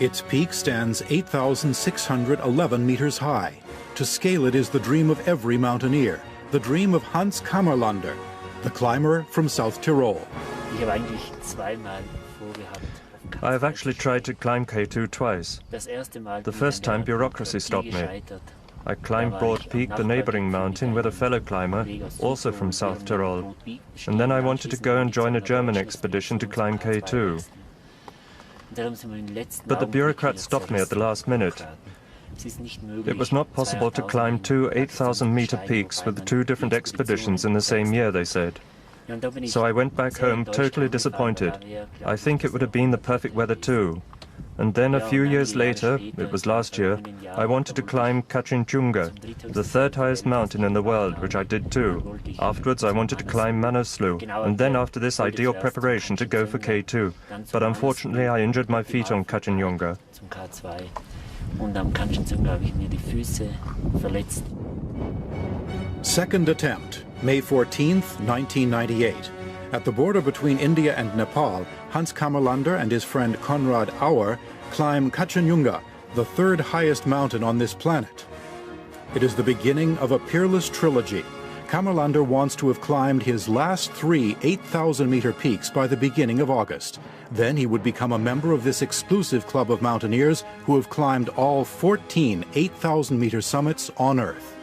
Its peak stands 8,611 meters high. To scale it is the dream of every mountaineer, the dream of Hans Kammerlander, the climber from South Tyrol. I have actually tried to climb K2 twice. The first time bureaucracy stopped me. I climbed Broad Peak, the neighboring mountain, with a fellow climber, also from South Tyrol. And then I wanted to go and join a German expedition to climb K2. But the bureaucrats stopped me at the last minute. It was not possible to climb two 8,000-meter peaks with two different expeditions in the same year, they said. So I went back home totally disappointed. I think it would have been the perfect weather too. And then a few years later, it was last year, I wanted to climb Kanchenjunga, the third highest mountain in the world, which I did too. Afterwards I wanted to climb Manaslu, and then after this ideal preparation to go for K2. But unfortunately I injured my feet on Kanchenjunga. Second attempt, May 14th, 1998. At the border between India and Nepal, Hans Kammerlander and his friend Konrad Auer climb Kanchenjunga, the third highest mountain on this planet. It is the beginning of a peerless trilogy. Kammerlander wants to have climbed his last three 8,000-meter peaks by the beginning of August. Then he would become a member of this exclusive club of mountaineers who have climbed all 14 8,000-meter summits on Earth.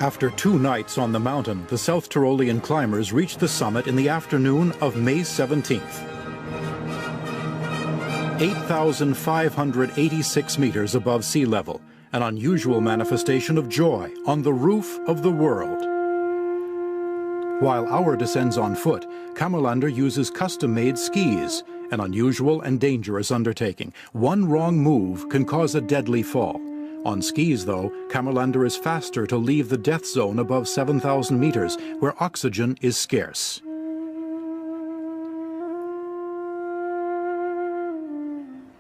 After 2 nights on the mountain, the South Tyrolean climbers reached the summit in the afternoon of May 17th. 8,586 meters above sea level, an unusual manifestation of joy on the roof of the world. While Auer descends on foot, Kammerlander uses custom-made skis, an unusual and dangerous undertaking. One wrong move can cause a deadly fall. On skis, though, Kammerlander is faster to leave the death zone above 7,000 meters, where oxygen is scarce.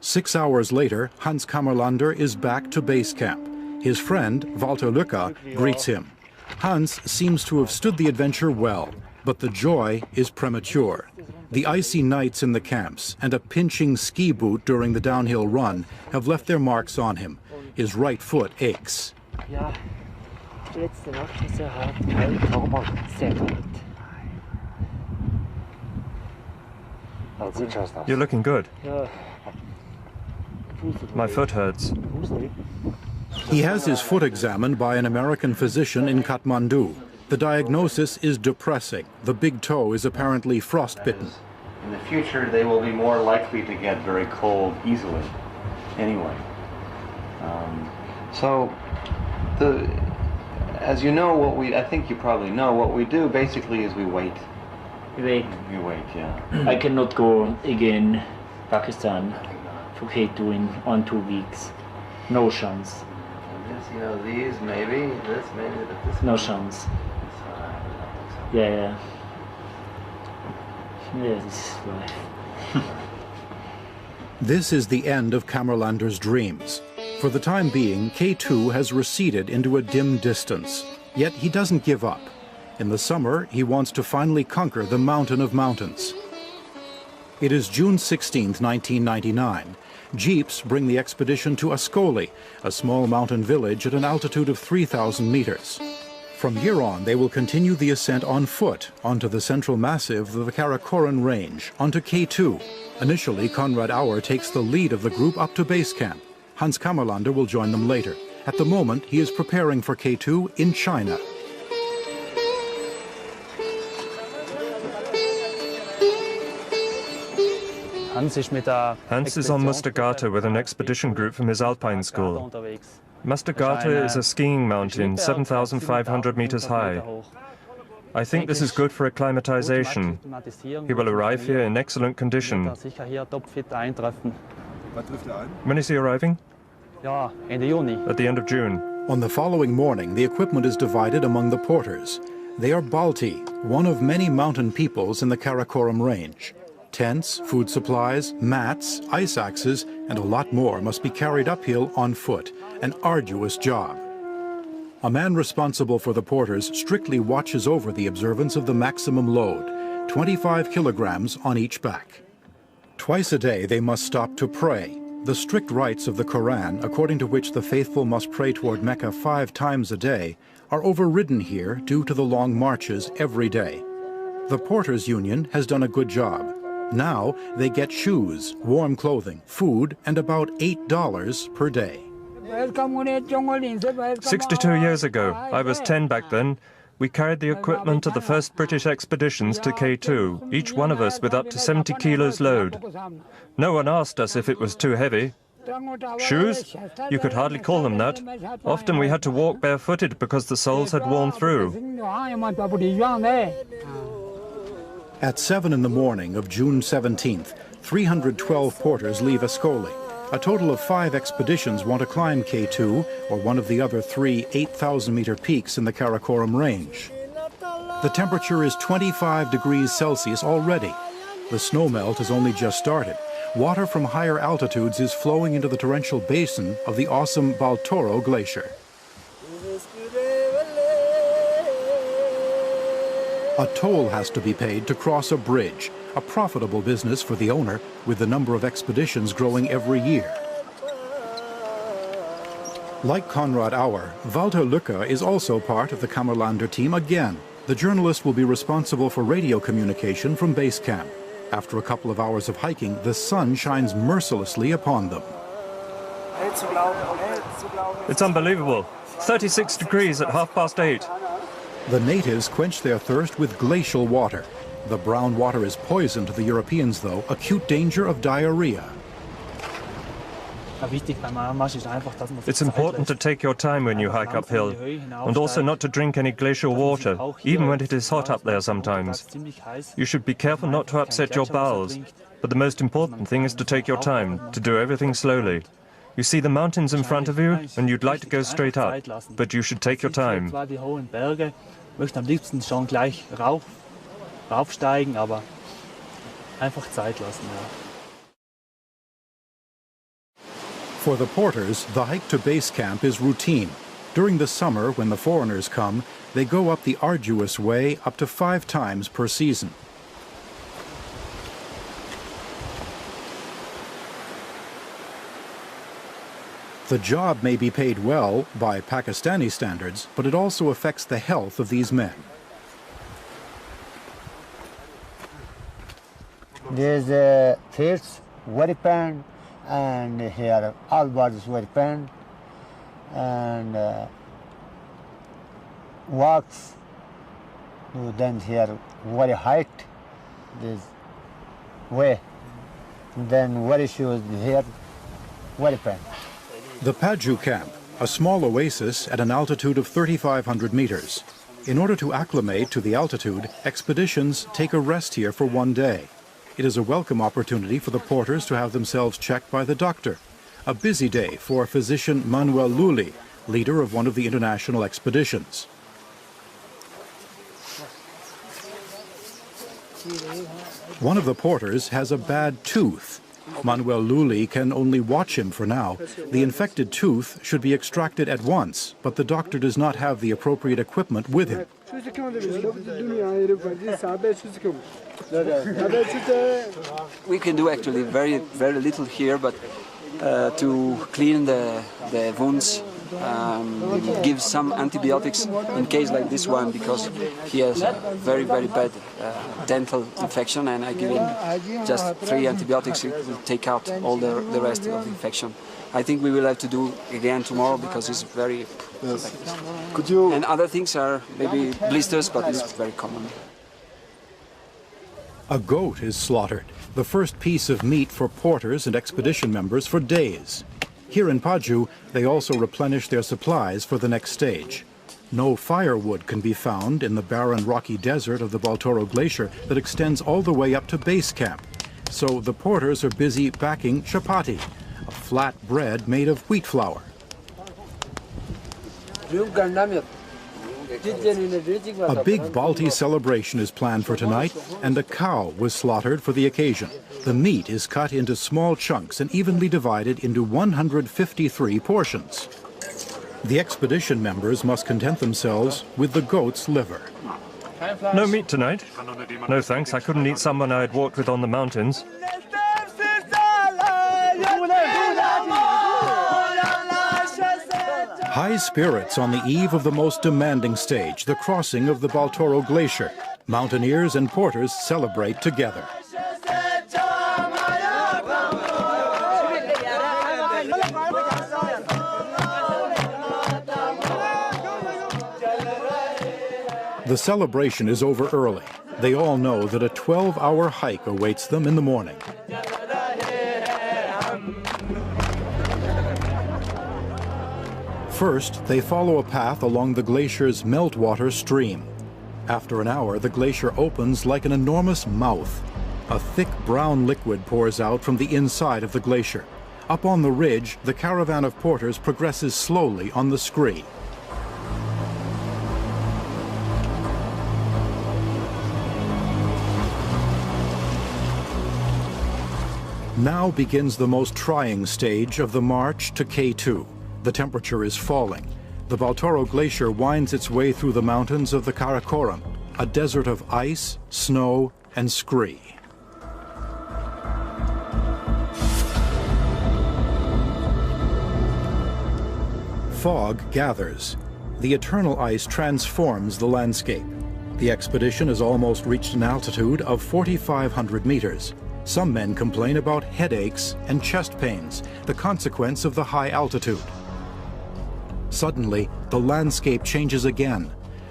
Six hours later, Hans Kammerlander is back to base camp. His friend, Walter Lücker, greets him. Hans seems to have stood the adventure well, but the joy is premature. The icy nights in the camps and a pinching ski boot during the downhill run have left their marks on him. His right foot aches. You're looking good. My foot hurts. He has his foot examined by an American physician in Kathmandu. The diagnosis is depressing. The big toe is apparently frostbitten. In the future, they will be more likely to get very cold easily. Anyway. As you know, I think you probably know, what we do basically is we wait. We wait. We wait, yeah. I cannot go again Pakistan for K2 on 2 weeks. No chance. This, you know, these maybe, this maybe, but this. No chance. Yeah. Yeah, this is life. This is the end of Kammerlander's dreams. For the time being, K2 has receded into a dim distance. Yet he doesn't give up. In the summer, he wants to finally conquer the mountain of mountains. It is June 16, 1999. Jeeps bring the expedition to Ascoli, a small mountain village at an altitude of 3,000 meters. From here on, they will continue the ascent on foot onto the central massif of the Karakoram Range, onto K2. Initially, Konrad Auer takes the lead of the group up to base camp. Hans Kammerlander will join them later. At the moment, he is preparing for K2 in China. Hans is on Mustagata with an expedition group from his alpine school. Mustagata is a skiing mountain, 7,500 meters high. I think this is good for acclimatization. He will arrive here in excellent condition. When is he arriving? At the end of June. On the following morning, the equipment is divided among the porters. They are Balti, one of many mountain peoples in the Karakoram Range. Tents, food supplies, mats, ice axes, and a lot more must be carried uphill on foot, an arduous job. A man responsible for the porters strictly watches over the observance of the maximum load, 25 kilograms on each back. Twice a day they must stop to pray. The strict rites of the Quran, according to which the faithful must pray toward Mecca 5 times a day, are overridden here due to the long marches every day. The Porters Union has done a good job. Now they get shoes, warm clothing, food, and about $8 per day. 62 years ago, I was 10 back then, we carried the equipment of the first British expeditions to K2, each one of us with up to 70 kilos load. No one asked us if it was too heavy. Shoes? You could hardly call them that. Often we had to walk barefooted because the soles had worn through. At 7 in the morning of June 17th, 312 porters leave Ascoli. A total of 5 expeditions want to climb K2, or one of the other 3 8,000-meter peaks in the Karakoram range. The temperature is 25 degrees Celsius already. The snowmelt has only just started. Water from higher altitudes is flowing into the torrential basin of the awesome Baltoro Glacier. A toll has to be paid to cross a bridge, a profitable business for the owner, with the number of expeditions growing every year. Like Konrad Auer, Walter Lücke is also part of the Kammerlander team again. The journalist will be responsible for radio communication from base camp. After a couple of hours of hiking, the sun shines mercilessly upon them. It's unbelievable. 36 degrees at 8:30. The natives quench their thirst with glacial water. The brown water is poison to the Europeans, though, acute danger of diarrhea. It's important to take your time when you hike uphill, and also not to drink any glacial water, even when it is hot up there sometimes. You should be careful not to upset your bowels, but the most important thing is to take your time, to do everything slowly. You see the mountains in front of you, and you'd like to go straight up, but you should take your time. Raufsteigen, aber einfach Zeit lassen, ja. For the porters, the hike to base camp is routine. During the summer, when the foreigners come, they go up the arduous way up to 5 times per season. The job may be paid well by Pakistani standards, but it also affects the health of these men. There's a face very pain, and here all bodies very pain, and walks. Then here very height, this way. Then very shoes here very pain. The Paju camp, a small oasis at an altitude of 3,500 meters. In order to acclimate to the altitude, expeditions take a rest here for 1 day. It is a welcome opportunity for the porters to have themselves checked by the doctor. A busy day for physician Manuel Luli, leader of one of the international expeditions. One of the porters has a bad tooth. Manuel Luli can only watch him for now. The infected tooth should be extracted at once, but the doctor does not have the appropriate equipment with him. We can do actually very little here, but to clean the wounds, give some antibiotics in case like this one, because he has a very bad dental infection, and I give him just 3 antibiotics. It will take out all the rest of the infection. I think we will have to do again tomorrow because it's very... Yes. Could you... And other things are maybe blisters, but it's very common. A goat is slaughtered, the first piece of meat for porters and expedition members for days. Here in Paju, they also replenish their supplies for the next stage. No firewood can be found in the barren rocky desert of the Baltoro Glacier that extends all the way up to base camp. So the porters are busy backing chapati, a flat bread made of wheat flour. A big Balti celebration is planned for tonight, and a cow was slaughtered for the occasion. The meat is cut into small chunks and evenly divided into 153 portions. The expedition members must content themselves with the goat's liver. No meat tonight? No thanks, I couldn't eat someone I had walked with on the mountains. High spirits on the eve of the most demanding stage, the crossing of the Baltoro Glacier. Mountaineers and porters celebrate together. The celebration is over early. They all know that a 12-hour hike awaits them in the morning. First, they follow a path along the glacier's meltwater stream. After an hour, the glacier opens like an enormous mouth. A thick brown liquid pours out from the inside of the glacier. Up on the ridge, the caravan of porters progresses slowly on the scree. Now begins the most trying stage of the march to K2. The temperature is falling. The Baltoro Glacier winds its way through the mountains of the Karakoram, a desert of ice, snow, and scree. Fog gathers. The eternal ice transforms the landscape. The expedition has almost reached an altitude of 4,500 meters. Some men complain about headaches and chest pains, the consequence of the high altitude. Suddenly, the landscape changes again.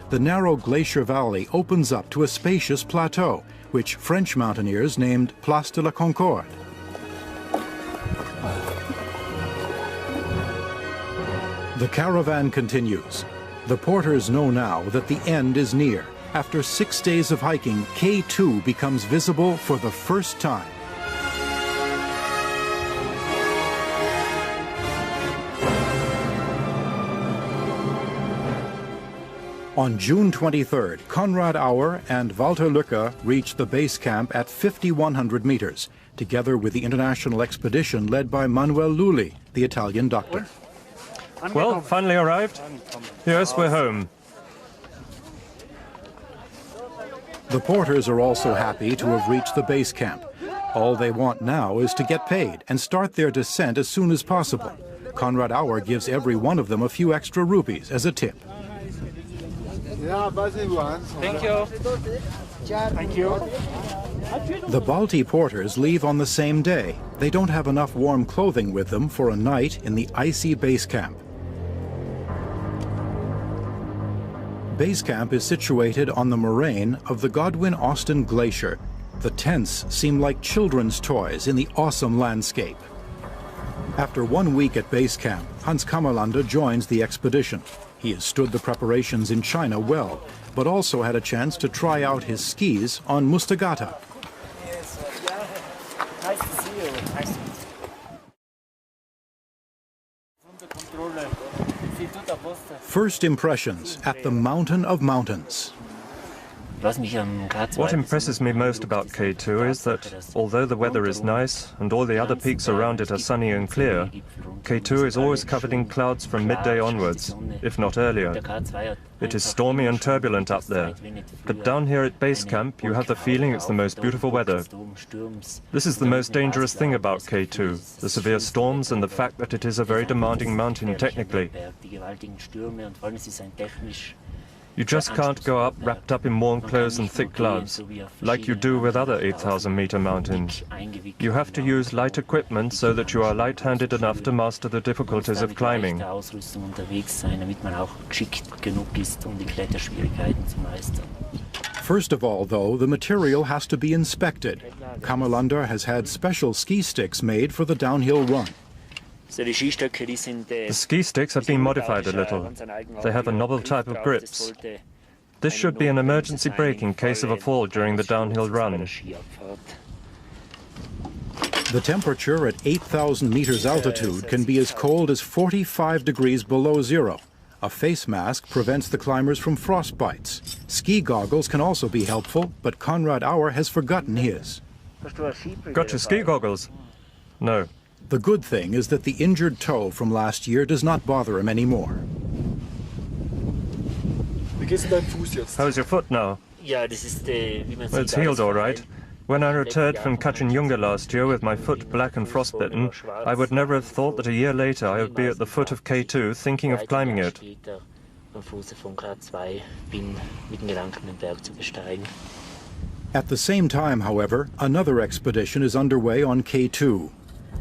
The narrow glacier valley opens up to a spacious plateau, which French mountaineers named Place de la Concorde. The caravan continues. The porters know now that the end is near. After 6 days of hiking, K2 becomes visible for the first time. On June 23rd, Konrad Auer and Walter Lücke reached the base camp at 5,100 meters, together with the international expedition led by Manuel Lulli, the Italian doctor. Well, finally arrived. Yes, we're home. The porters are also happy to have reached the base camp. All they want now is to get paid and start their descent as soon as possible. Konrad Auer gives every one of them a few extra rupees as a tip. Thank you. Thank you. The Balti porters leave on the same day. They don't have enough warm clothing with them for a night in the icy base camp. Base camp is situated on the moraine of the Godwin-Austen Glacier. The tents seem like children's toys in the awesome landscape. After 1 week at base camp, Hans Kammerlander joins the expedition. He has stood the preparations in China well, but also had a chance to try out his skis on Mustagata. Nice to see you. Nice to First impressions at the Mountain of Mountains. What impresses me most about K2 is that, although the weather is nice and all the other peaks around it are sunny and clear, K2 is always covered in clouds from midday onwards, if not earlier. It is stormy and turbulent up there, but down here at base camp you have the feeling it's the most beautiful weather. This is the most dangerous thing about K2, the severe storms and the fact that it is a very demanding mountain technically. You just can't go up wrapped up in warm clothes and thick gloves, like you do with other 8,000-meter mountains. You have to use light equipment so that you are light-handed enough to master the difficulties of climbing. First of all, though, the material has to be inspected. Kammerlander has had special ski sticks made for the downhill run. The ski sticks have been modified a little. They have a novel type of grips. This should be an emergency brake in case of a fall during the downhill run. The temperature at 8,000 meters altitude can be as cold as 45 degrees below zero. A face mask prevents the climbers from frostbites. Ski goggles can also be helpful, but Konrad Auer has forgotten his. Got your ski goggles? No. The good thing is that the injured toe from last year does not bother him anymore. How's your foot now? Yeah, this is the. Well, it's healed all right. When I returned from Kachinjunga last year with my foot black and frostbitten, I would never have thought that a year later I would be at the foot of K2 thinking of climbing it. At the same time, however, another expedition is underway on K2.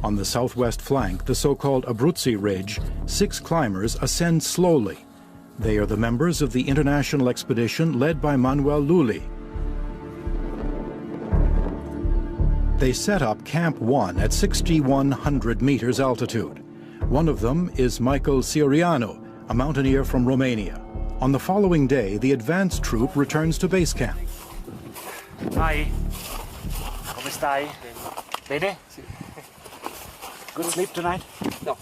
On the southwest flank, the so-called Abruzzi Ridge, 6 climbers ascend slowly. They are the members of the international expedition led by Manuel Lulli. They set up Camp 1 at 6,100 meters altitude. One of them is Michael Cioriano, a mountaineer from Romania. On the following day, the advance troop returns to base camp. Hi. Come stai? Bene? Good sleep tonight? No.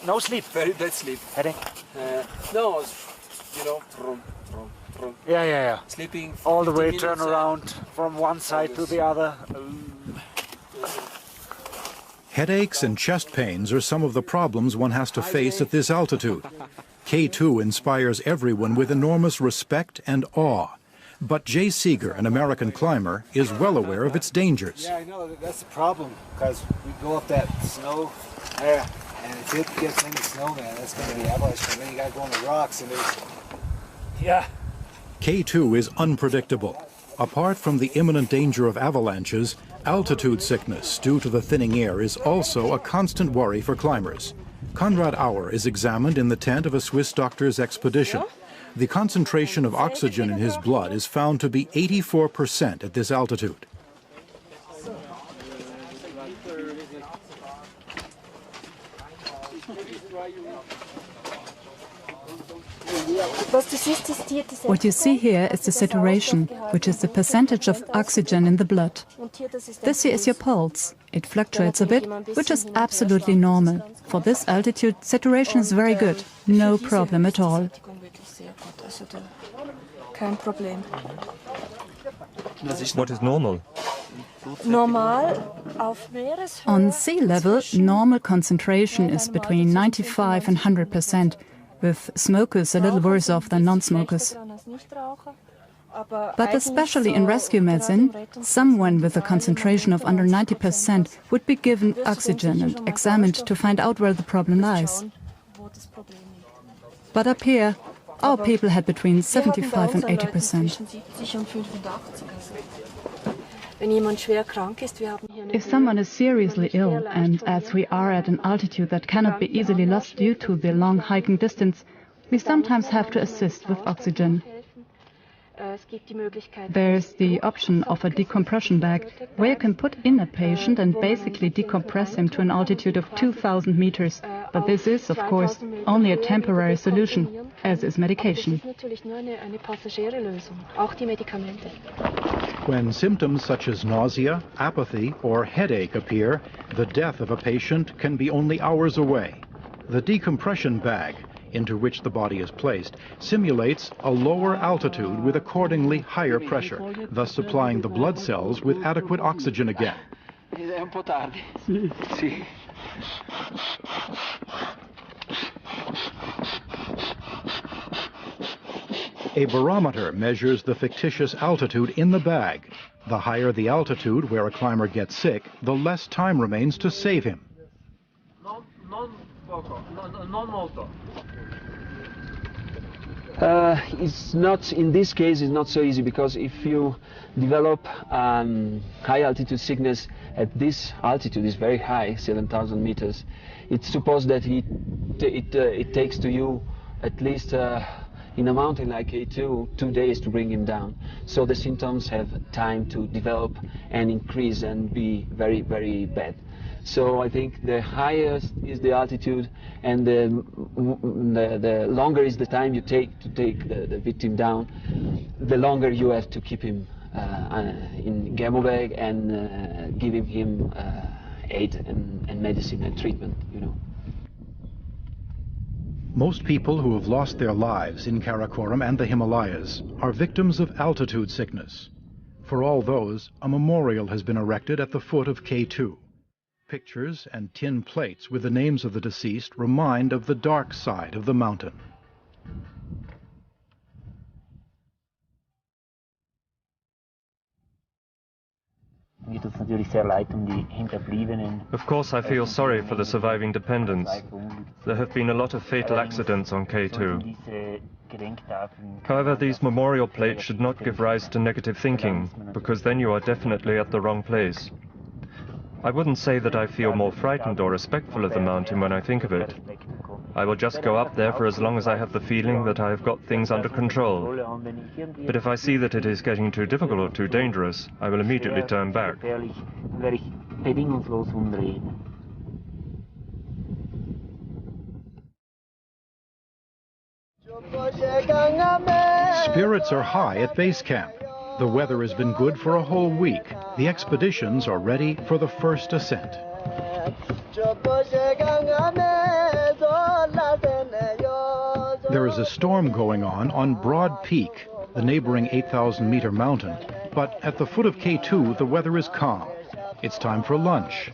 No sleep? Very bad sleep. Headache? No, you know, Yeah. sleeping. All the way 50 turn minutes, around from one side to the other. Headaches and chest pains are some of the problems one has to face at this altitude. K2 inspires everyone with enormous respect and awe. But Jay Seeger, an American climber, is well aware of its dangers. Yeah, I know, that's the problem, because we go up that snow there, and if it gets in the snow, man, that's going to be avalanche, and then you got to go on the rocks, and there's... Yeah. K2 is unpredictable. Apart from the imminent danger of avalanches, altitude sickness due to the thinning air is also a constant worry for climbers. Konrad Auer is examined in the tent of a Swiss doctor's expedition. The concentration of oxygen in his blood is found to be 84% at this altitude. What you see here is the saturation, which is the percentage of oxygen in the blood. This here is your pulse. It fluctuates a bit, which is absolutely normal. For this altitude, saturation is very good. No problem at all. What is normal? On sea level, normal concentration is between 95 and 100%, with smokers a little worse off than non-smokers. But especially in rescue medicine, someone with a concentration of under 90% would be given oxygen and examined to find out where the problem lies. But up here, our people had between 75 and 80%. If someone is seriously ill, and as we are at an altitude that cannot be easily lost due to the long hiking distance, we sometimes have to assist with oxygen. There's the option of a decompression bag, where you can put in a patient and basically decompress him to an altitude of 2,000 meters. But this is, of course, only a temporary solution, as is medication. When symptoms such as nausea, apathy, or headache appear, the death of a patient can be only hours away. The decompression bag, into which the body is placed, simulates a lower altitude with accordingly higher pressure, thus supplying the blood cells with adequate oxygen again. A barometer measures the fictitious altitude in the bag. The higher the altitude where a climber gets sick, the less time remains to save him. It's not, in this case, it's not so easy, because if you develop high altitude sickness at this altitude, is very high, 7,000 meters, it's supposed that it takes to you at least in a mountain like K2, 2 days to bring him down. So the symptoms have time to develop and increase and be very, very bad. So I think the higher is the altitude, and the longer is the time you take to take the victim down, the longer you have to keep him in Gammobag and giving him aid and medicine and treatment, you know. Most people who have lost their lives in Karakoram and the Himalayas are victims of altitude sickness. For all those, a memorial has been erected at the foot of K2. Pictures and tin plates with the names of the deceased remind of the dark side of the mountain. Of course, I feel sorry for the surviving dependents. There have been a lot of fatal accidents on K2. However, these memorial plates should not give rise to negative thinking, because then you are definitely at the wrong place. I wouldn't say that I feel more frightened or respectful of the mountain when I think of it. I will just go up there for as long as I have the feeling that I have got things under control. But if I see that it is getting too difficult or too dangerous, I will immediately turn back. Spirits are high at base camp. The weather has been good for a whole week. The expeditions are ready for the first ascent. There is a storm going on Broad Peak, the neighboring 8,000-meter mountain. But at the foot of K2, the weather is calm. It's time for lunch.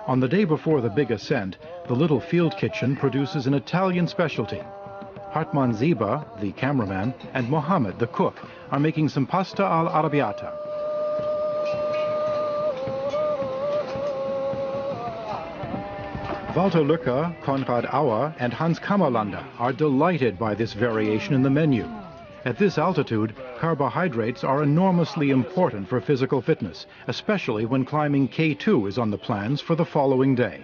On the day before the big ascent, the little field kitchen produces an Italian specialty. Hartmann Ziba, the cameraman, and Mohammed, the cook, are making some pasta all'arrabbiata. Walter Lücker, Konrad Auer, and Hans Kammerlander are delighted by this variation in the menu. At this altitude, carbohydrates are enormously important for physical fitness, especially when climbing K2 is on the plans for the following day.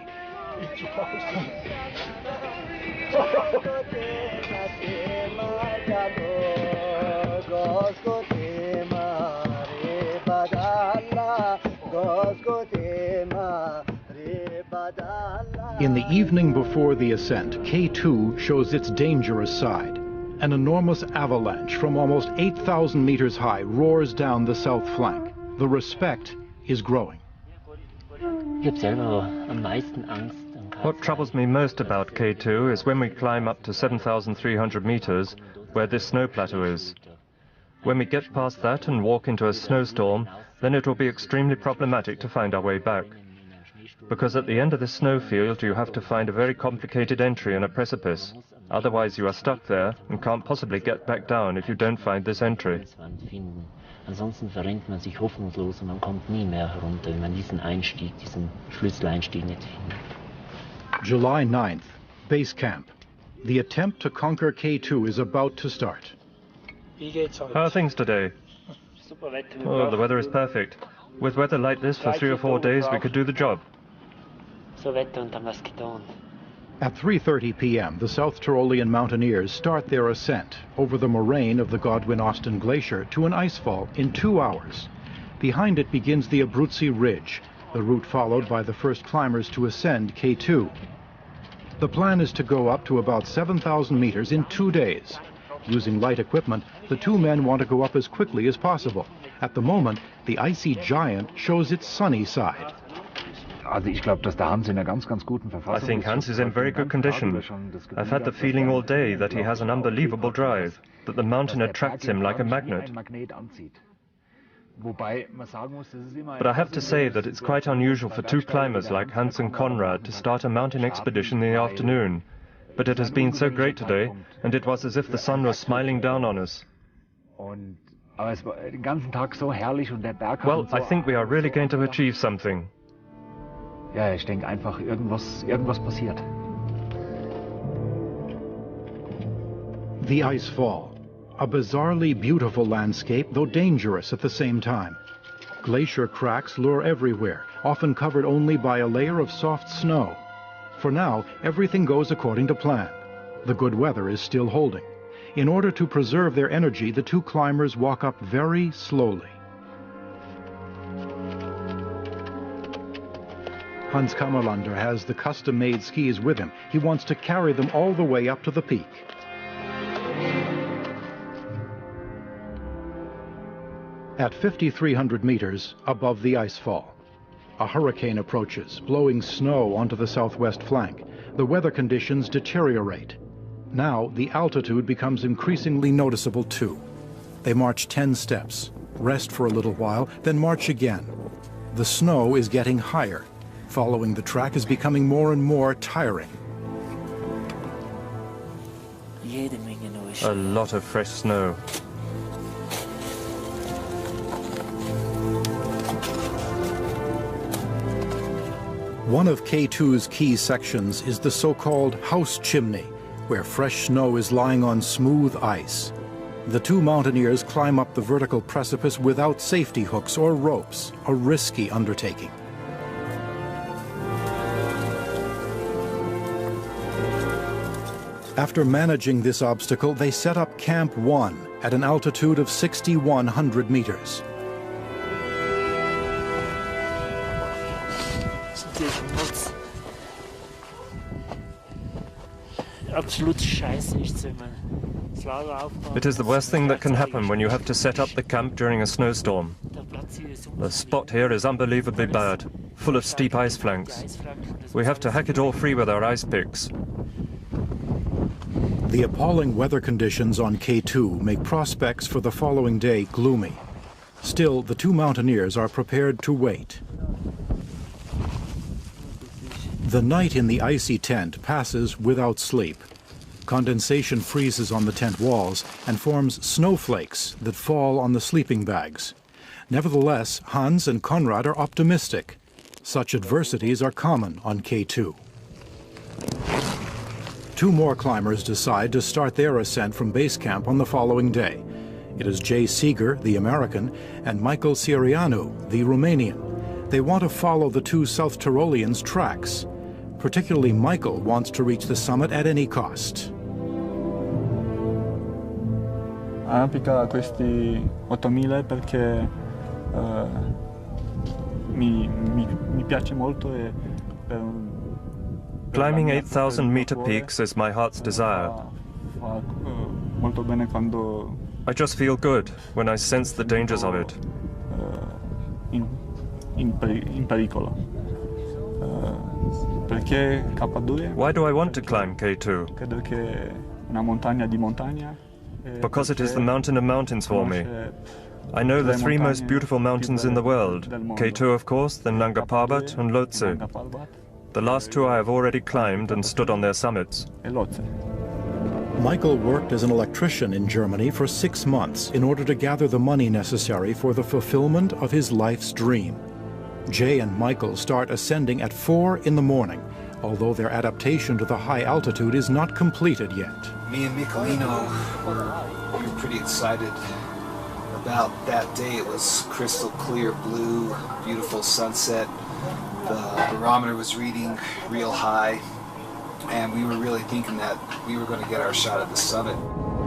In the evening before the ascent, K2 shows its dangerous side. An enormous avalanche from almost 8,000 meters high roars down the south flank. The respect is growing. What troubles me most about K2 is when we climb up to 7,300 meters, where this snow plateau is. When we get past that and walk into a snowstorm, then it will be extremely problematic to find our way back. Because at the end of the snowfield you have to find a very complicated entry in a precipice. Otherwise you are stuck there and can't possibly get back down if you don't find this entry. Ansonsten verrennt man sich hoffnungslos und man kommt nie mehr herunter, wenn man diesen Einstieg, diesen Schlüsseleinstieg nicht findet. July 9th, base camp. The attempt to conquer K2 is about to start. How are things today? Oh, the weather is perfect. With weather like this for 3 or 4 days, we could do the job. At 3:30 p.m., the South Tyrolean mountaineers start their ascent over the moraine of the Godwin-Austen Glacier to an icefall in 2 hours. Behind it begins the Abruzzi Ridge, the route followed by the first climbers to ascend K2. The plan is to go up to about 7,000 meters in 2 days. Using light equipment, the two men want to go up as quickly as possible. At the moment, the icy giant shows its sunny side. I think Hans is in very good condition. I've had the feeling all day that he has an unbelievable drive, that the mountain attracts him like a magnet. But I have to say that it's quite unusual for two climbers like Hans and Konrad to start a mountain expedition in the afternoon. But it has been so great today, and it was as if the sun was smiling down on us. Well, I think we are really going to achieve something. Ja, ich denke einfach, irgendwas passiert. The ice fall, a bizarrely beautiful landscape, though dangerous at the same time. Glacier cracks lure everywhere, often covered only by a layer of soft snow. For now, everything goes according to plan. The good weather is still holding. In order to preserve their energy, the two climbers walk up very slowly. Hans Kammerlander has the custom-made skis with him. He wants to carry them all the way up to the peak. At 5,300 meters above the icefall, a hurricane approaches, blowing snow onto the southwest flank. The weather conditions deteriorate. Now, the altitude becomes increasingly noticeable too. They march 10 steps, rest for a little while, then march again. The snow is getting higher. Following the track is becoming more and more tiring. A lot of fresh snow. One of K2's key sections is the so-called house chimney, where fresh snow is lying on smooth ice. The two mountaineers climb up the vertical precipice without safety hooks or ropes, a risky undertaking. After managing this obstacle, they set up Camp 1 at an altitude of 6,100 meters. It is the worst thing that can happen when you have to set up the camp during a snowstorm. The spot here is unbelievably bad, full of steep ice flanks. We have to hack it all free with our ice picks. The appalling weather conditions on K2 make prospects for the following day gloomy. Still, the two mountaineers are prepared to wait. The night in the icy tent passes without sleep. Condensation freezes on the tent walls and forms snowflakes that fall on the sleeping bags. Nevertheless, Hans and Konrad are optimistic. Such adversities are common on K2. Two more climbers decide to start their ascent from base camp on the following day. It is Jay Seeger, the American, and Michael Sirianu, the Romanian. They want to follow the two South Tyroleans' tracks. Particularly Michael wants to reach the summit at any cost. Arrampica questi 8.000 perché mi piace molto e Climbing 8,000-meter peaks is my heart's desire. I just feel good when I sense the dangers of it. Why do I want to climb K2? Because it is the mountain of mountains for me. I know the three most beautiful mountains in the world. K2, of course, then Nanga Parbat and Lhotse. The last two I have already climbed and stood on their summits. Michael worked as an electrician in Germany for 6 months in order to gather the money necessary for the fulfillment of his life's dream. Jay and Michael start ascending at 4 in the morning, although their adaptation to the high altitude is not completed yet. Me and Michelino were pretty excited about that day. It was crystal clear blue, beautiful sunset. The barometer was reading real high, and we were really thinking that we were going to get our shot at the summit.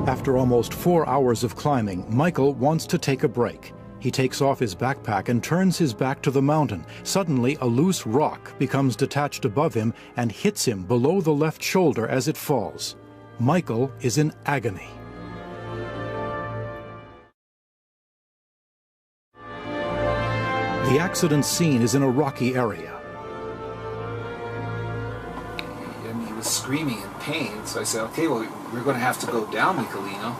After almost 4 hours of climbing, Michael wants to take a break. He takes off his backpack and turns his back to the mountain. Suddenly, a loose rock becomes detached above him and hits him below the left shoulder as it falls. Michael is in agony. The accident scene is in a rocky area. And he was screaming in pain, so I said, okay, well, we're going to have to go down, Michelino.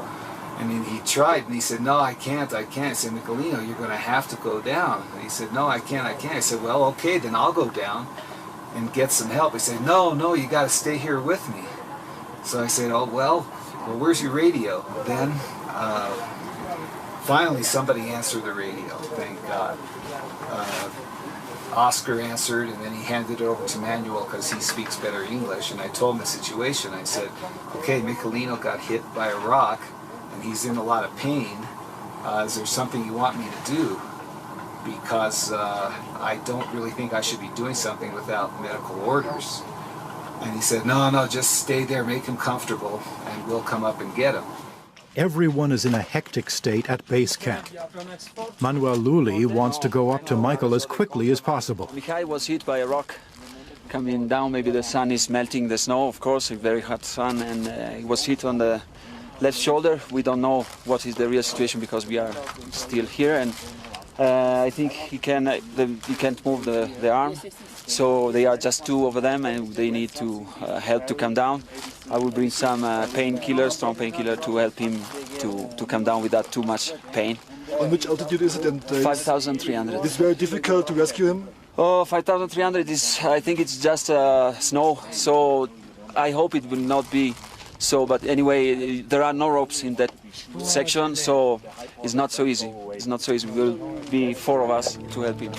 And then he tried, and he said, no, I can't. I said, Michelino, you're going to have to go down. And he said, no, I can't. I said, well, okay, then I'll go down and get some help. He said, no, you got to stay here with me. So I said, oh, well, where's your radio? Then finally somebody answered the radio, thank God. Oscar answered, and then he handed it over to Manuel because he speaks better English. And I told him the situation. I said, okay, Michelino got hit by a rock, and he's in a lot of pain. Is there something you want me to do? Because I don't really think I should be doing something without medical orders. And he said, no, just stay there, make him comfortable, and we'll come up and get him. Everyone is in a hectic state at base camp. Manuel Luli wants to go up to Michael as quickly as possible. Mikhail was hit by a rock coming down. Maybe the sun is melting the snow, of course, a very hot sun, and he was hit on the left shoulder. We don't know what is the real situation because we are still here, and I think he can't move the arm. So they are just two of them, and they need to help to come down. I will bring some painkiller, strong painkiller, to help him to come down without too much pain. On which altitude is it? 5,300. It's very difficult to rescue him? Oh, 5,300 is, I think it's just snow, so I hope it will not be so, but anyway, there are no ropes in that section, so it's not so easy. It's not so easy. We will be 4 of us to help him.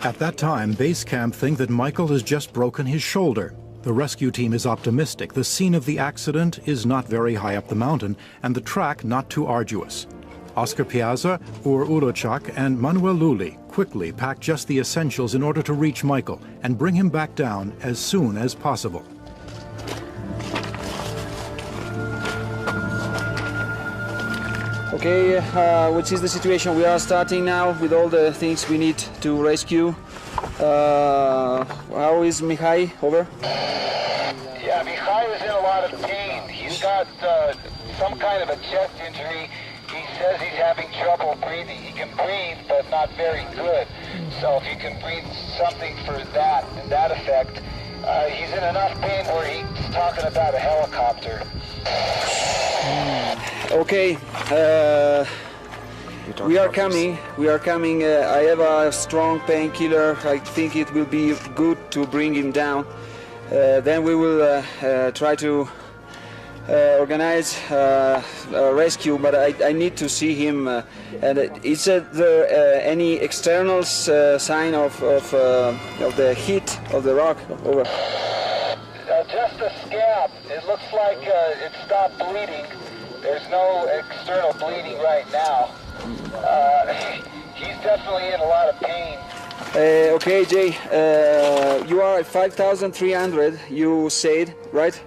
At that time, base camp think that Michael has just broken his shoulder. The rescue team is optimistic. The scene of the accident is not very high up the mountain and the track not too arduous. Oscar Piazza, Ur Urochak, and Manuel Luli quickly pack just the essentials in order to reach Michael and bring him back down as soon as possible. Okay, which is the situation? We are starting now with all the things we need to rescue. How is Mihai? Over. Yeah, Mihai is in a lot of pain. He's got some kind of a chest injury. He says he's having trouble breathing. He can breathe, but not very good. So if you can breathe something for that and that effect, he's in enough pain where he's talking about a helicopter. Okay, we are coming. I have a strong painkiller. I think it will be good to bring him down. Then we will try to organize a rescue, but I need to see him. And is there any external sign of the heat of the rock? Over. Just a scab. It looks like it stopped bleeding. There's no external bleeding right now. He's definitely in a lot of pain. Okay, Jay, you are at 5,300, you said, right?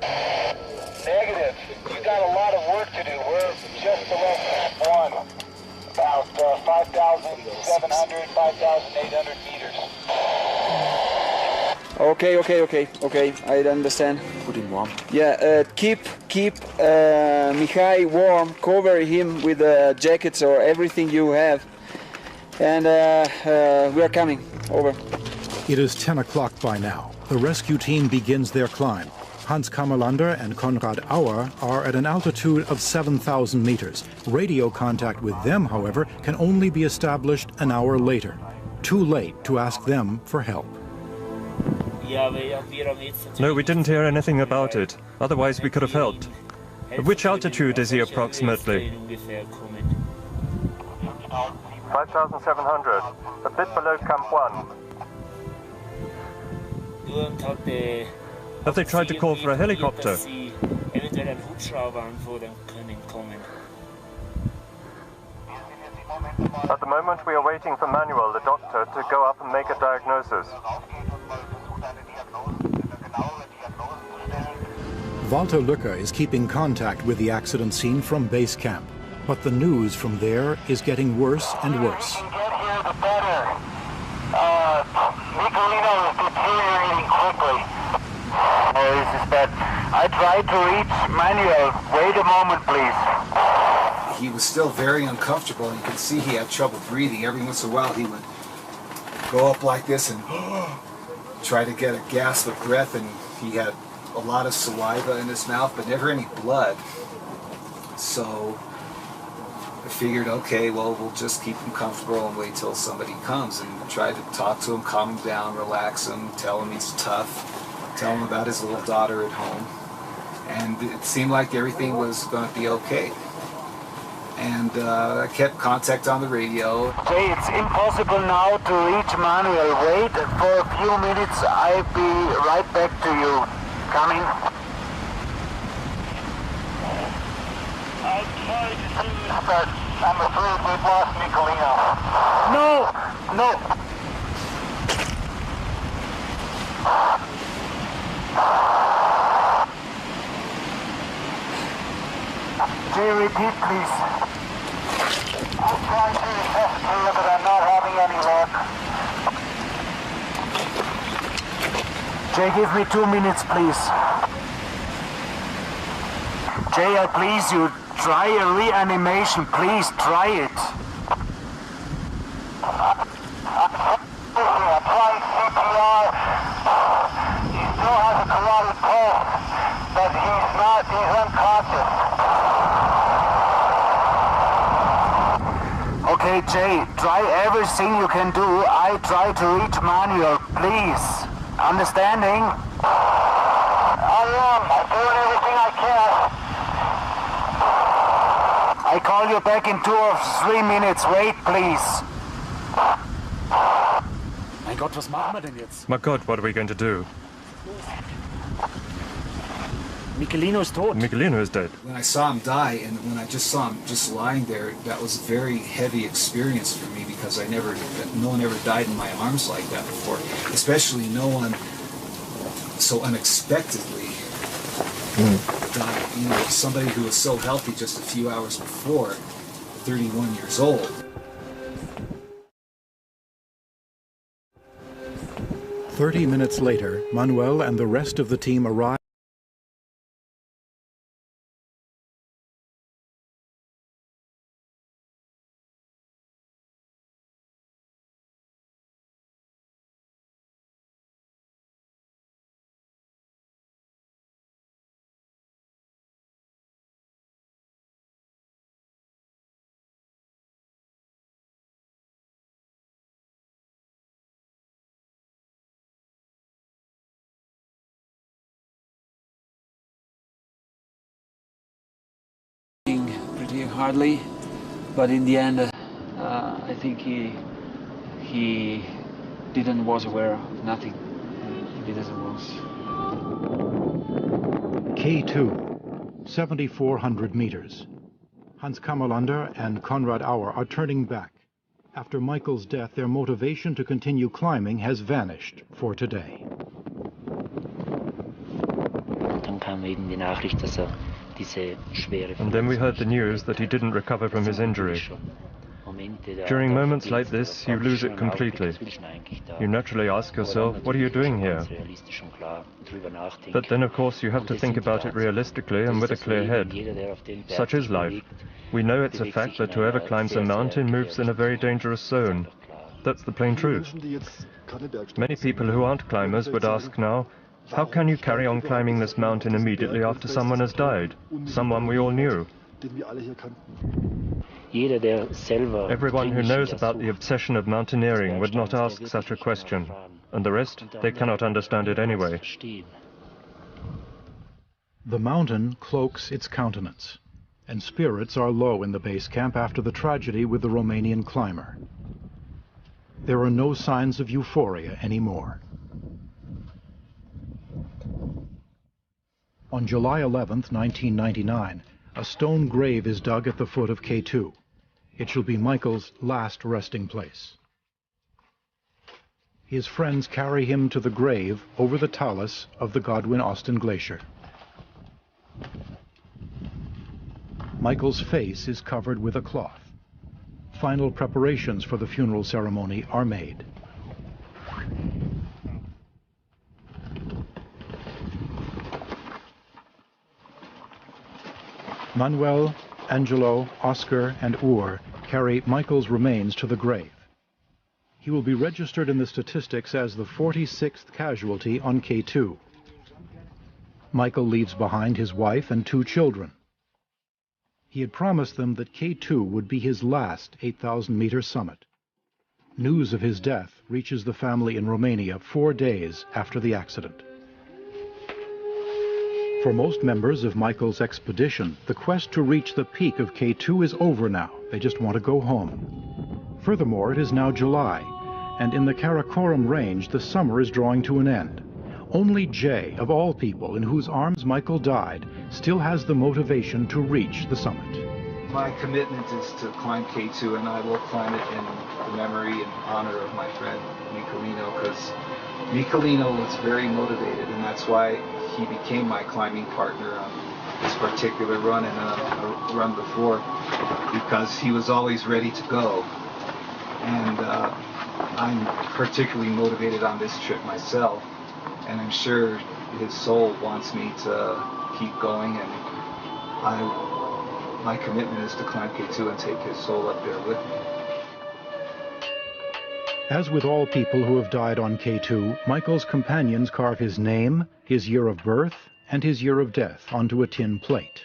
Negative. You got a lot of work to do. We're just below Camp 1. About 5,700, 5,800 meters. Okay, I understand. Put him warm. Yeah, keep Mihai warm, cover him with jackets or everything you have. And we are coming, over. It is 10 o'clock by now. The rescue team begins their climb. Hans Kammerlander and Konrad Auer are at an altitude of 7,000 meters. Radio contact with them, however, can only be established an hour later. Too late to ask them for help. No, we didn't hear anything about it. Otherwise, we could have helped. At which altitude is he approximately? 5,700, a bit below Camp 1. Have they tried to call for a helicopter? At the moment, we are waiting for Manuel, the doctor, to go up and make a diagnosis. Walter Lücke is keeping contact with the accident scene from base camp, but the news from there is getting worse and worse. Michelino is deteriorating quickly. This is bad. I tried to reach Manuel. Wait a moment, please. He was still very uncomfortable, and you could see he had trouble breathing. Every once in a while, he would go up like this and try to get a gasp of breath, and he had a lot of saliva in his mouth, but never any blood. So I figured, okay, well, we'll just keep him comfortable and wait till somebody comes, and tried to talk to him, calm him down, relax him, tell him he's tough, tell him about his little daughter at home. And it seemed like everything was going to be okay. And I kept contact on the radio. Jay, it's impossible now to reach Manuel. Wait for a few minutes. I'll be right back to you. Coming. I tried to see, but I'm afraid we've lost Michelino. No. Jay, repeat, please. I'm trying to resuscitate, but I'm not having any luck. Jay, give me 2 minutes, please. Jay, I please you, try a reanimation. Please, try it. I'm trying CPR. He still has a carotid pulse, but he's unconscious. Okay, Jay, try everything you can do. I try to reach Manuel, please. Understanding? I am. I'm doing everything I can. I call you back in 2 or 3 minutes. Wait, please. Gott, was machen wir denn jetzt? My God, what are we going to do? Michelino is tot. Michelino is dead. When I saw him die, and when I just saw him just lying there, that was a very heavy experience for me because no one ever died in my arms like that before. Especially no one so unexpectedly died. You know, somebody who was so healthy just a few hours before, 31 years old. "30 minutes later, Manuel and the rest of the team arrive. Pretty hardly, but in the end, I think he was aware of nothing. He was. K2, 7,400 meters. Hans Kammerlander and Konrad Auer are turning back. After Michael's death, their motivation to continue climbing has vanished for today. Dann kam eben die Nachricht, dass And then we heard the news that he didn't recover from his injury. During moments like this, you lose it completely. You naturally ask yourself, what are you doing here? But then, of course, you have to think about it realistically and with a clear head. Such is life. We know it's a fact that whoever climbs a mountain moves in a very dangerous zone. That's the plain truth. Many people who aren't climbers would ask now, how can you carry on climbing this mountain immediately after someone has died? Someone we all knew. Everyone who knows about the obsession of mountaineering would not ask such a question. And the rest, they cannot understand it anyway. The mountain cloaks its countenance, and spirits are low in the base camp after the tragedy with the Romanian climber. There are no signs of euphoria anymore. On July 11, 1999, a stone grave is dug at the foot of K2. It shall be Michael's last resting place. His friends carry him to the grave over the talus of the Godwin-Austen Glacier. Michael's face is covered with a cloth. Final preparations for the funeral ceremony are made. Manuel, Angelo, Oscar, and Ur carry Michael's remains to the grave. He will be registered in the statistics as the 46th casualty on K2. Michael leaves behind his wife and 2 children. He had promised them that K2 would be his last 8,000-meter summit. News of his death reaches the family in Romania 4 days after the accident. For most members of Michael's expedition, the quest to reach the peak of K2 is over now. They just want to go home. Furthermore, it is now July, and in the Karakoram range, the summer is drawing to an end. Only Jay, of all people in whose arms Michael died, still has the motivation to reach the summit. My commitment is to climb K2, and I will climb it in the memory and honor of my friend Michelino, because Michelino was very motivated, and that's why he became my climbing partner on this particular run and a run before, because he was always ready to go. And I'm particularly motivated on this trip myself, and I'm sure his soul wants me to keep going, and my commitment is to climb K2 and take his soul up there with me. As with all people who have died on K2, Michael's companions carve his name, his year of birth, and his year of death onto a tin plate.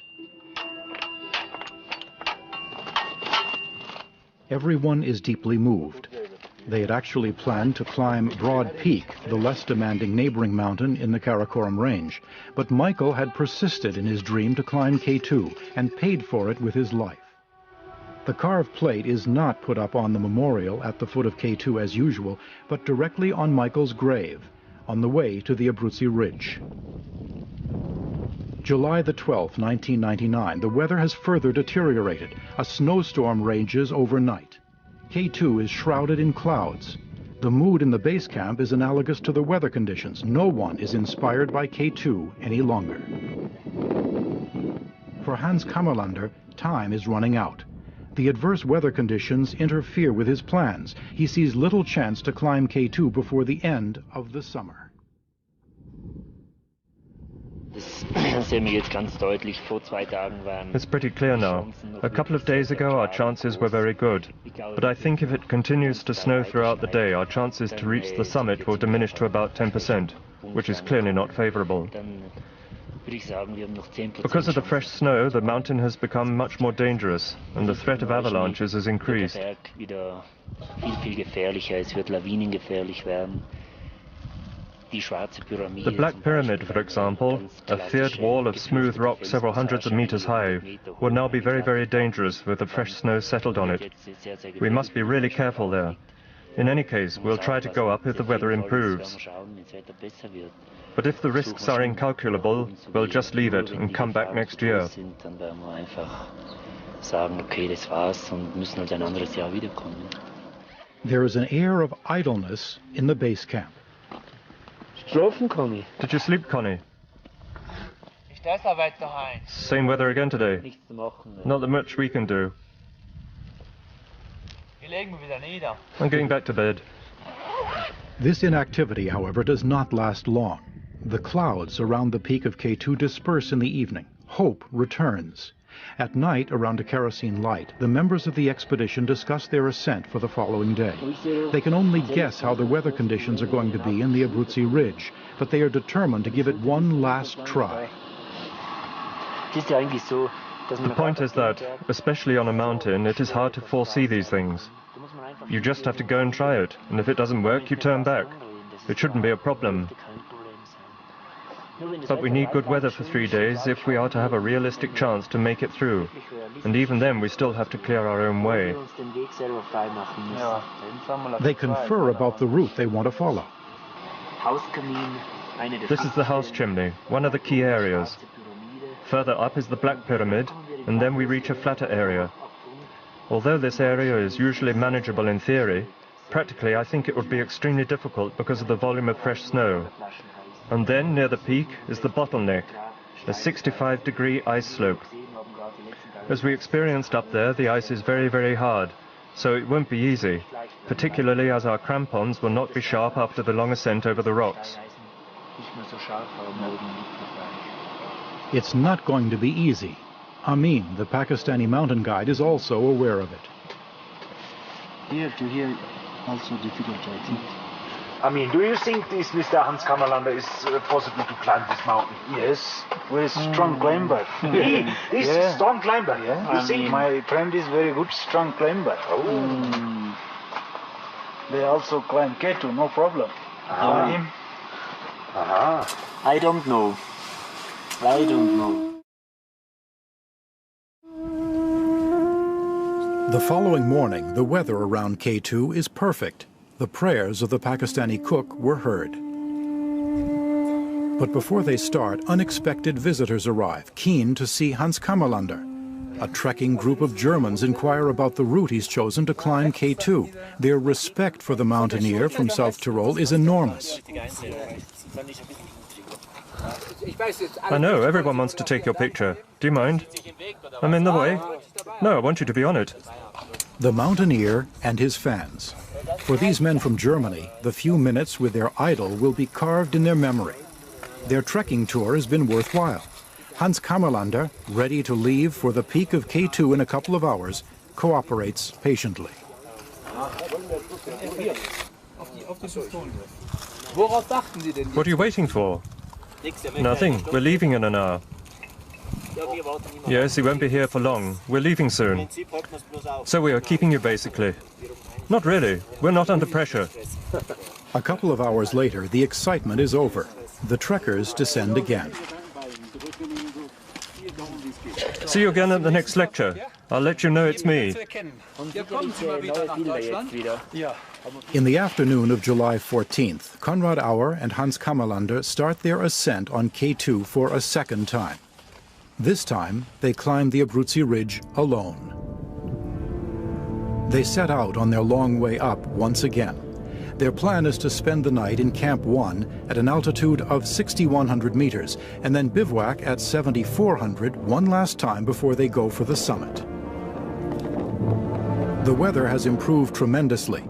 Everyone is deeply moved. They had actually planned to climb Broad Peak, the less demanding neighboring mountain in the Karakoram range, but Michael had persisted in his dream to climb K2 and paid for it with his life. The carved plate is not put up on the memorial at the foot of K2 as usual, but directly on Michael's grave, on the way to the Abruzzi Ridge. July the 12th, 1999, the weather has further deteriorated. A snowstorm rages overnight. K2 is shrouded in clouds. The mood in the base camp is analogous to the weather conditions. No one is inspired by K2 any longer. For Hans Kammerlander, time is running out. The adverse weather conditions interfere with his plans. He sees little chance to climb K2 before the end of the summer. It's pretty clear now. A couple of days ago our chances were very good, but I think if it continues to snow throughout the day, our chances to reach the summit will diminish to about 10%, which is clearly not favorable. Because of the fresh snow, the mountain has become much more dangerous, and the threat of avalanches has increased. The Black Pyramid, for example, a feared wall of smooth rock several hundreds of meters high, will now be very, very dangerous with the fresh snow settled on it. We must be really careful there. In any case, we'll try to go up if the weather improves. But if the risks are incalculable, we'll just leave it and come back next year. There is an air of idleness in the base camp. Did you sleep, Connie? Same weather again today. Not that much we can do. I'm getting back to bed. This inactivity, however, does not last long. The clouds around the peak of K2 disperse in the evening. Hope returns. At night, around a kerosene light, the members of the expedition discuss their ascent for the following day. They can only guess how the weather conditions are going to be in the Abruzzi Ridge, but they are determined to give it one last try. The point is that, especially on a mountain, it is hard to foresee these things. You just have to go and try it, and if it doesn't work, you turn back. It shouldn't be a problem. But we need good weather for 3 days if we are to have a realistic chance to make it through. And even then, we still have to clear our own way. They confer about the route they want to follow. This is the house chimney, one of the key areas. Further up is the Black Pyramid, and then we reach a flatter area. Although this area is usually manageable in theory, practically I think it would be extremely difficult because of the volume of fresh snow. And then, near the peak, is the bottleneck, a 65-degree ice slope. As we experienced up there, the ice is very, very hard, so it won't be easy, particularly as our crampons will not be sharp after the long ascent over the rocks. It's not going to be easy. Amin, the Pakistani mountain guide, is also aware of it. Here also difficult, I think. I mean, do you think this Mr. Hans Kammerlander is possible to climb this mountain? Yes, very strong climber. He is a strong climber. Yeah. You see, my friend is very good, strong climber. Oh. They also climb K2, no problem. Him. I don't know. I don't know. The following morning, the weather around K2 is perfect. The prayers of the Pakistani cook were heard. But before they start, unexpected visitors arrive, keen to see Hans Kammerlander. A trekking group of Germans inquire about the route he's chosen to climb K2. Their respect for the mountaineer from South Tyrol is enormous. I know, everyone wants to take your picture. Do you mind? I'm in the way. No, I want you to be on it. The mountaineer and his fans. For these men from Germany, the few minutes with their idol will be carved in their memory. Their trekking tour has been worthwhile. Hans Kammerlander, ready to leave for the peak of K2 in a couple of hours, cooperates patiently. What are you waiting for? Nothing. We're leaving in an hour. Yes, he won't be here for long. We're leaving soon. So we are keeping you, basically. Not really. We're not under pressure. A couple of hours later, the excitement is over. The trekkers descend again. See you again at the next lecture. I'll let you know it's me. In the afternoon of July 14th, Konrad Auer and Hans Kammerlander start their ascent on K2 for a second time. This time, they climb the Abruzzi Ridge alone. They set out on their long way up once again. Their plan is to spend the night in Camp 1 at an altitude of 6,100 meters and then bivouac at 7,400 one last time before they go for the summit. The weather has improved tremendously.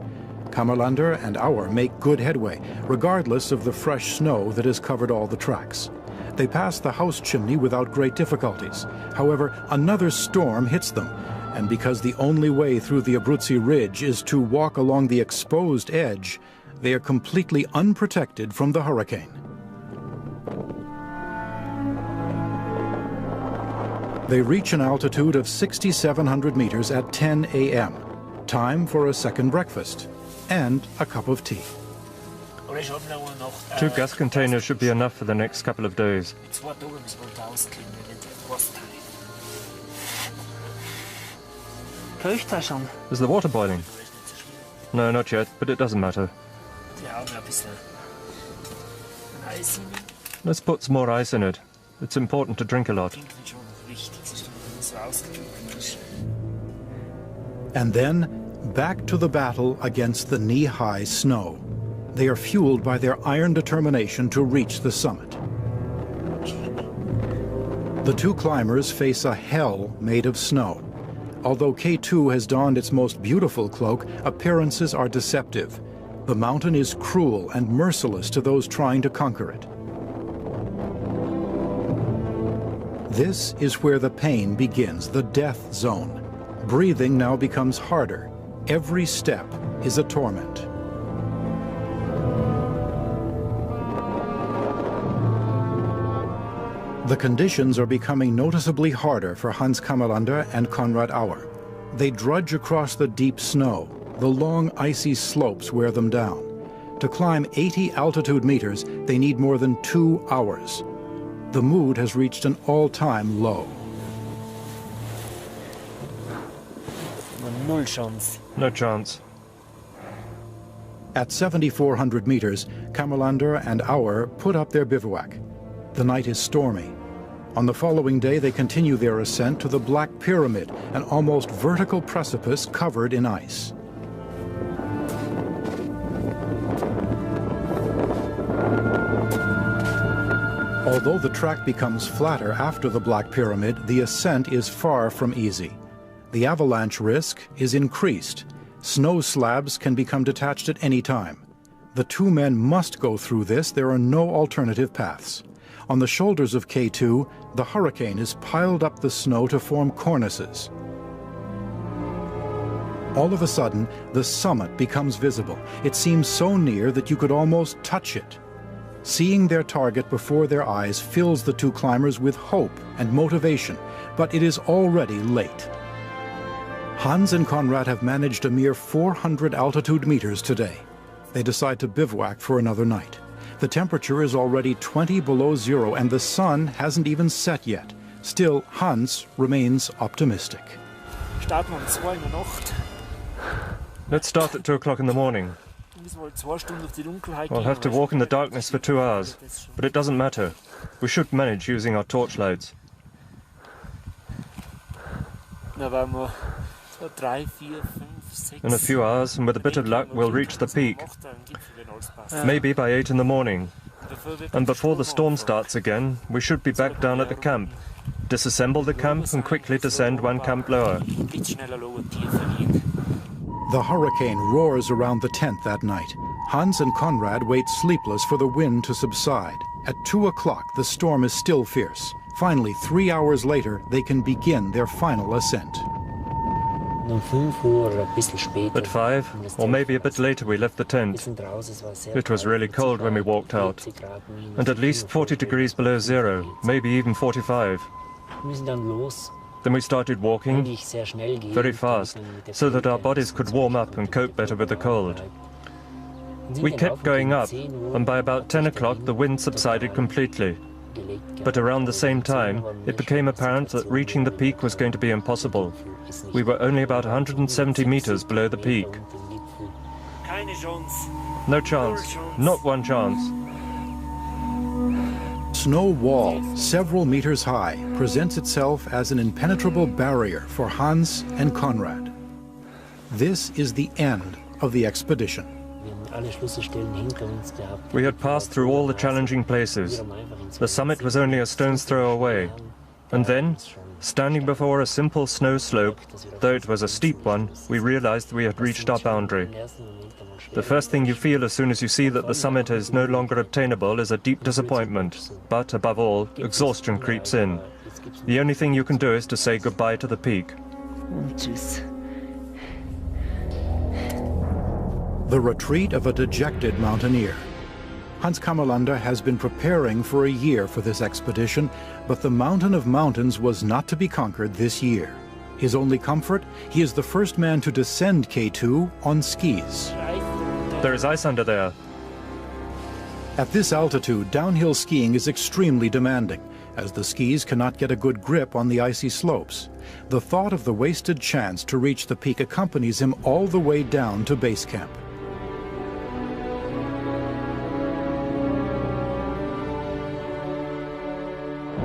Kammerlander and Auer make good headway, regardless of the fresh snow that has covered all the tracks. They pass the house chimney without great difficulties. However, another storm hits them, and because the only way through the Abruzzi Ridge is to walk along the exposed edge, they are completely unprotected from the hurricane. They reach an altitude of 6,700 meters at 10 a.m. Time for a second breakfast and a cup of tea. 2 gas containers should be enough for the next couple of days. Is the water boiling? No, not yet, but it doesn't matter. Let's put some more ice in it. It's important to drink a lot. And then, back to the battle against the knee-high snow. They are fueled by their iron determination to reach the summit. The two climbers face a hell made of snow. Although K2 has donned its most beautiful cloak, appearances are deceptive. The mountain is cruel and merciless to those trying to conquer it. This is where the pain begins, the death zone. Breathing now becomes harder. Every step is a torment. The conditions are becoming noticeably harder for Hans Kammerlander and Konrad Auer. They drudge across the deep snow. The long icy slopes wear them down. To climb 80 altitude meters, they need more than 2 hours. The mood has reached an all-time low. No chance. At 7,400 meters, Kammerlander and Auer put up their bivouac. The night is stormy. On the following day, they continue their ascent to the Black Pyramid, an almost vertical precipice covered in ice. Although the track becomes flatter after the Black Pyramid, the ascent is far from easy. The avalanche risk is increased. Snow slabs can become detached at any time. The two men must go through this. There are no alternative paths. On the shoulders of K2, the hurricane has piled up the snow to form cornices. All of a sudden, the summit becomes visible. It seems so near that you could almost touch it. Seeing their target before their eyes fills the two climbers with hope and motivation, but it is already late. Hans and Konrad have managed a mere 400 altitude meters today. They decide to bivouac for another night. The temperature is already 20 below zero and the sun hasn't even set yet. Still, Hans remains optimistic. Let's start at 2 o'clock in the morning. We'll have to walk in the darkness for 2 hours, but it doesn't matter. We should manage using our torchlights. In a few hours, and with a bit of luck, we'll reach the peak. Maybe by 8 in the morning. And before the storm starts again, we should be back down at the camp. Disassemble the camp and quickly descend 1 camp lower. The hurricane roars around the tent that night. Hans and Konrad wait sleepless for the wind to subside. At 2 o'clock, the storm is still fierce. Finally, 3 hours later, they can begin their final ascent. At 5, or maybe a bit later, we left the tent. It was really cold when we walked out, and at least 40 degrees below zero, maybe even 45. Then we started walking very fast, so that our bodies could warm up and cope better with the cold. We kept going up, and by about 10 o'clock the wind subsided completely. But around the same time, it became apparent that reaching the peak was going to be impossible. We were only about 170 meters below the peak. No chance, not one chance. Snow wall, several meters high, presents itself as an impenetrable barrier for Hans and Konrad. This is the end of the expedition. We had passed through all the challenging places. The summit was only a stone's throw away. And then, standing before a simple snow slope, though it was a steep one, we realized we had reached our boundary. The first thing you feel as soon as you see that the summit is no longer obtainable is a deep disappointment. But above all, exhaustion creeps in. The only thing you can do is to say goodbye to the peak. The retreat of a dejected mountaineer. Hans Kammerlander has been preparing for a year for this expedition, but the mountain of mountains was not to be conquered this year. His only comfort, he is the first man to descend K2 on skis. There is ice under there. At this altitude, downhill skiing is extremely demanding, as the skis cannot get a good grip on the icy slopes. The thought of the wasted chance to reach the peak accompanies him all the way down to base camp.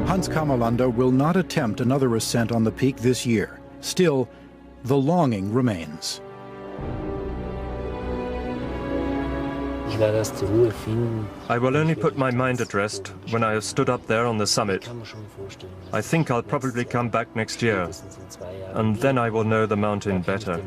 Hans Kammerlander will not attempt another ascent on the peak this year. Still, the longing remains. I will only put my mind at rest when I have stood up there on the summit. I think I'll probably come back next year, and then I will know the mountain better.